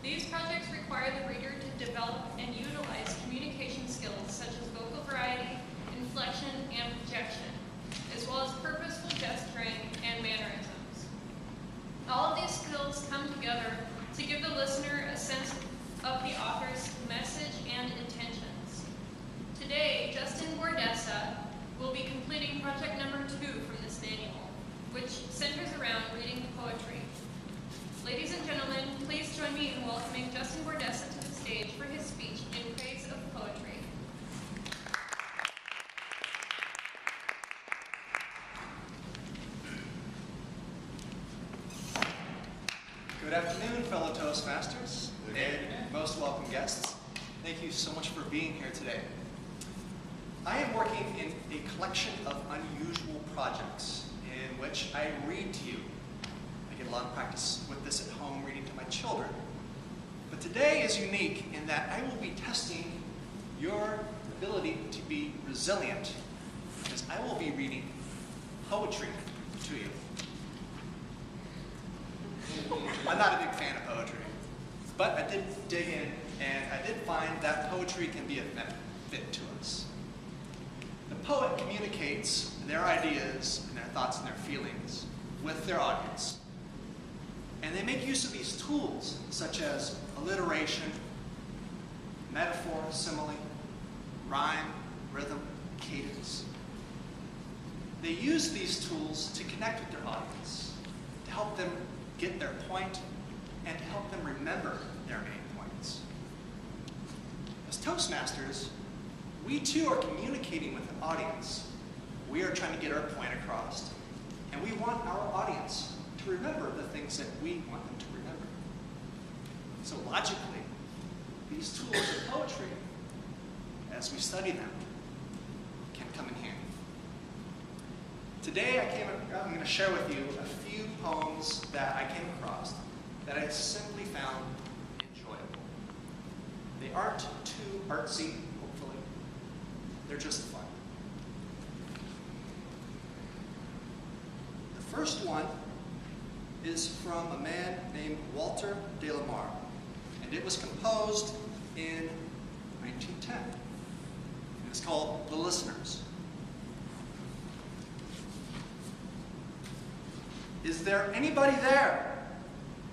These projects require the reader to develop and utilize communication skills such as vocal variety, inflection, and projection, as well as purposeful gesturing and mannerisms. All of these skills come together to give the listener a sense of the author's message and intentions. Today, Justin Bordessa will be completing project number 2 from this manual, which centers around reading poetry. Ladies and gentlemen, please join me in welcoming Justin Bordessa to the stage for his speech in praise of poetry. Good afternoon, fellow Toastmasters, and most welcome guests. Thank you so much for being here today. I am working in a collection of unusual projects in which I read to you. I get a lot of practice with this at home, reading to my children. But today is unique in that I will be testing your ability to be resilient, because I will be reading poetry to you. I'm not a big fan of poetry, but I did dig in and I did find that poetry can be a benefit to us. The poet communicates their ideas and their thoughts and their feelings with their audience. And they make use of these tools such as alliteration, metaphor, simile, rhyme, rhythm, cadence. They use these tools to connect with their audience, to help them get their point, and to help them remember their main points. As Toastmasters, we too are communicating with an audience. We are trying to get our point across, and we want our audience to remember the things that we want them to remember. So logically, these tools of poetry, as we study them, can come in handy. Today I'm going to share with you a few poems that I came across that I simply found enjoyable. They aren't too artsy, hopefully. They're just fun. The first one is from a man named Walter de la Mare, and it was composed in 1910. It's called The Listeners. "Is there anybody there?"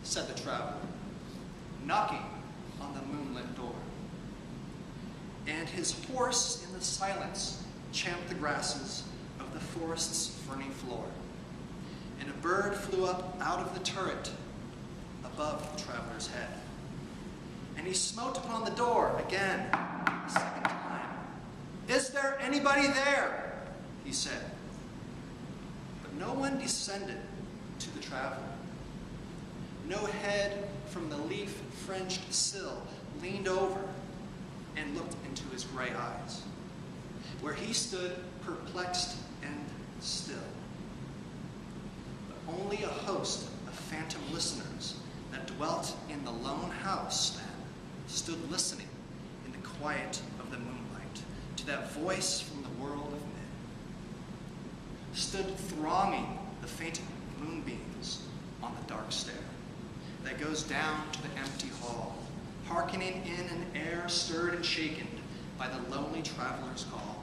said the traveler, knocking on the moonlit door. And his horse in the silence champed the grasses of the forest's ferny floor. And a bird flew up out of the turret above the traveler's head. And he smote upon the door again, a second time. "Is there anybody there?" he said. But no one descended to the traveler. No head from the leaf-fringed sill leaned over and looked into his gray eyes, where he stood perplexed and still. But only a host of phantom listeners that dwelt in the lone house then stood listening in the quiet of the moonlight to that voice from the world of men, stood thronging the faint moonbeams on the dark stair that goes down to the empty hall, hearkening in an air stirred and shaken by the lonely traveler's call.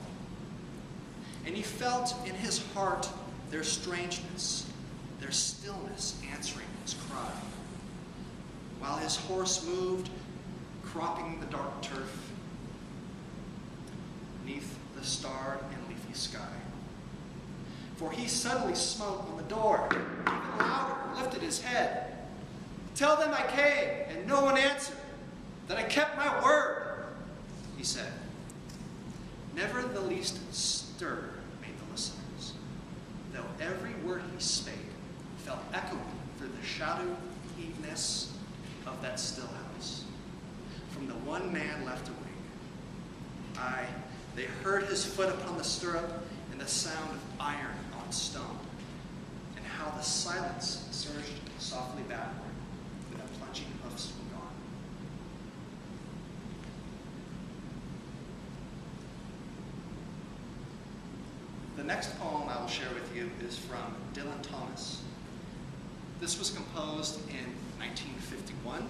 And he felt in his heart their strangeness, their stillness answering his cry, while his horse moved, cropping the dark turf beneath the starred and leafy sky. For he suddenly smote on the door, even louder, lifted his head. "Tell them I came, and no one answered, that I kept my word," he said. Never the least stir made the listeners, though every word he spake fell echoing through the shadowy-ness of that still house. From the one man left awake. Aye, they heard his foot upon the stirrup and the sound of iron on stone, and how the silence surged softly backward with the plunging hoofs were gone. The next poem I will share with you is from Dylan Thomas. This was composed in 1951,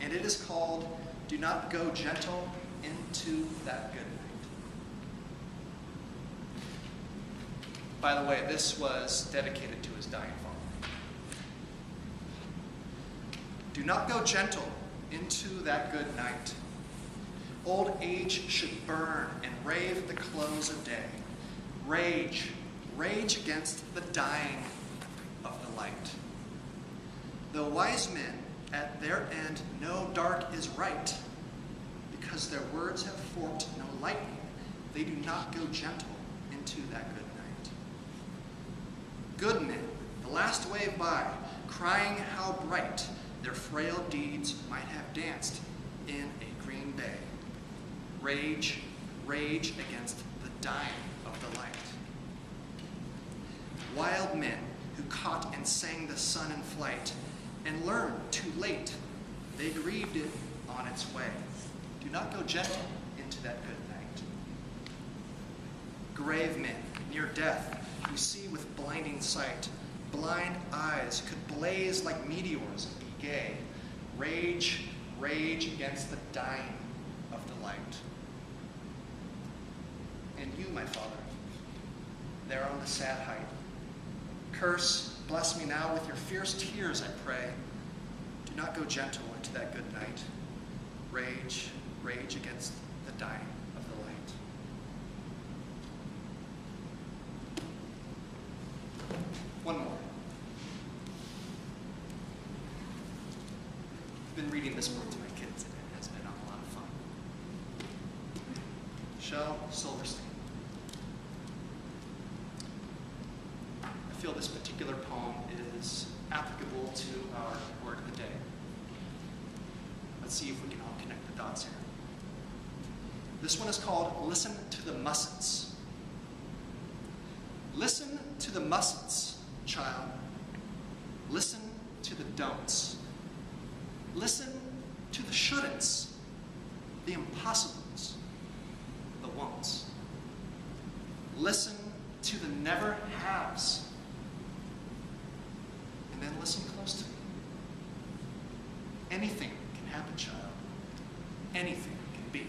and it is called, Do Not Go Gentle into That Good Night. By the way, this was dedicated to his dying father. Do not go gentle into that good night. Old age should burn and rave at the close of day. Rage, rage against the dying of the light. Though wise men at their end know dark is right, because their words have forked no lightning, they do not go gentle into that good night. Good men, the last wave by, crying how bright their frail deeds might have danced in a green bay. Rage, rage against the dying of the light. Wild men who caught and sang the sun in flight and learned too late they grieved it on its way. Do not go gentle into that good night. Grave men near death who see with blinding sight, blind eyes could blaze like meteors and be gay. Rage, rage against the dying of the light. And you, my Father, there on the sad height, curse, bless me now with your fierce tears, I pray. Do not go gentle into that good night. Rage, rage against the dying of the light. One more. I've been reading this book to my kids, and it has been a lot of fun. Shel Silverstein. I feel this particular poem is applicable to our word of the day. Let's see if we can all connect the dots here. This one is called Listen to the Mustn'ts. Listen to the mustn'ts, child. Listen to the don'ts. Listen to the shouldn'ts, the impossibles, the won'ts. Listen to the never haves. And then listen close to me. Anything can happen, child. Anything can be.